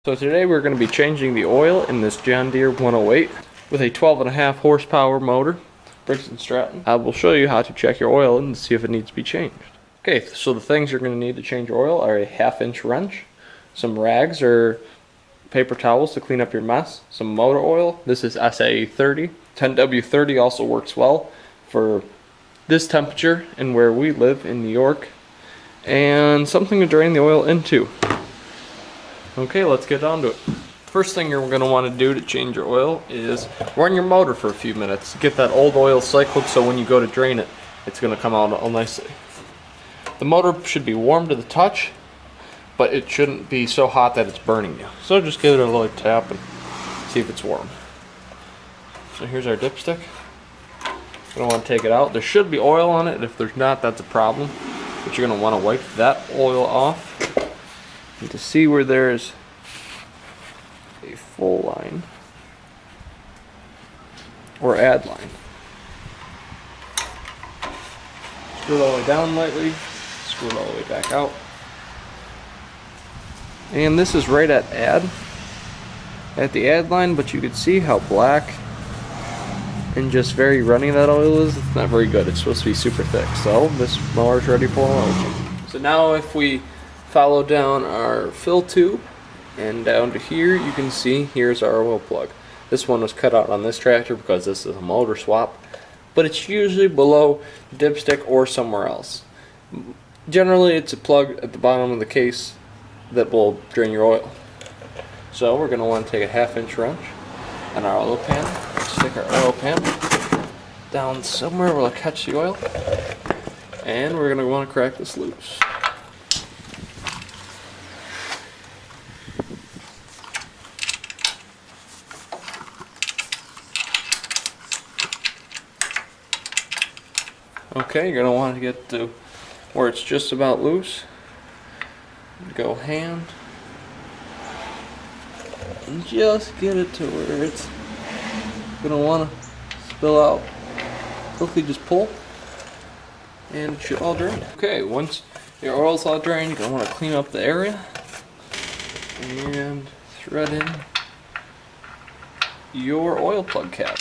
So today we're going to be changing the oil in this John Deere 108 with a 12.5 horsepower motor, Briggs & Stratton. I will show you how to check your oil and see if it needs to be changed. Okay, so the things you're going to need to change your oil are a 1/2-inch wrench, some rags or paper towels to clean up your mess, some motor oil. This is SA30. 10W30 also works well for this temperature and where we live in New York, and something to drain the oil into. Okay, let's get down to it. First thing you're going to want to do to change your oil is run your motor for a few minutes. Get that old oil cycled so when you go to drain it, it's going to come out all nicely. The motor should be warm to the touch, but it shouldn't be so hot that it's burning you. So just give it a little tap and see if it's warm. So here's our dipstick. You're going to want to take it out. There should be oil on it. If there's not, that's a problem. But you're going to want to wipe that oil off. And to see where there's a full line or add line, screw it all the way down lightly, screw it all the way back out. And this is right at the add line, but you can see how black and just very runny that oil is. It's not very good. It's supposed to be super thick. So this mower is ready for oil change. So now if we follow down our fill tube and down to here, you can see here's our oil plug. This one was cut out on this tractor because this is a motor swap, but it's usually below the dipstick or somewhere else. Generally it's a plug at the bottom of the case that will drain your oil. So we're going to want to take a 1/2-inch wrench and our oil pan, stick our oil pan down somewhere where it'll catch the oil, and we're going to want to crack this loose. Okay, you're going to want to get to where it's just about loose. Go hand and just get it to where it's going to want to spill out. Quickly just pull and it should all drain. Okay, once your oil's all drained, you're going to want to clean up the area and thread in your oil plug cap.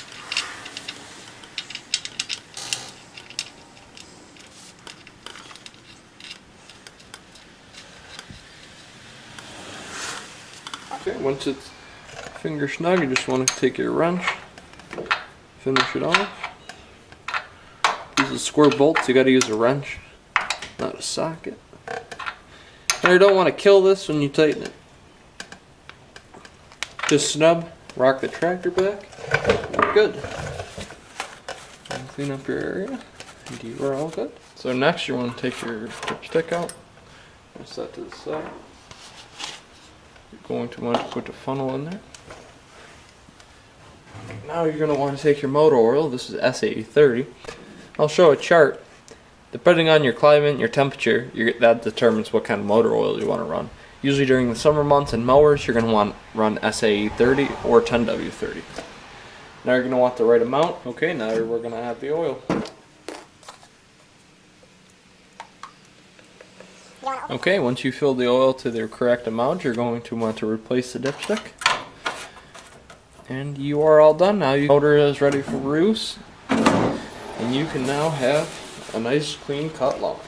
Okay, once it's finger snug, you just want to take your wrench, finish it off. These are square bolts, you got to use a wrench, not a socket. Now you don't want to kill this when you tighten it. Just snub, rock the tractor back, you're good. And clean up your area, and you are all good. So next you want to take your dipstick out and set to the side. You're going to want to put the funnel in there. Now you're going to want to take your motor oil. This is SA30. I'll show a chart. Depending on your climate and your temperature, that determines what kind of motor oil you want to run. Usually during the summer months and mowers, you're going to want to run SA30 or 10W30. Now you're going to want the right amount. Okay, now we're going to add the oil. Okay, once you fill the oil to the correct amount, you're going to want to replace the dipstick. And you are all done now. Your motor is ready for use, and you can now have a nice clean cut lawn.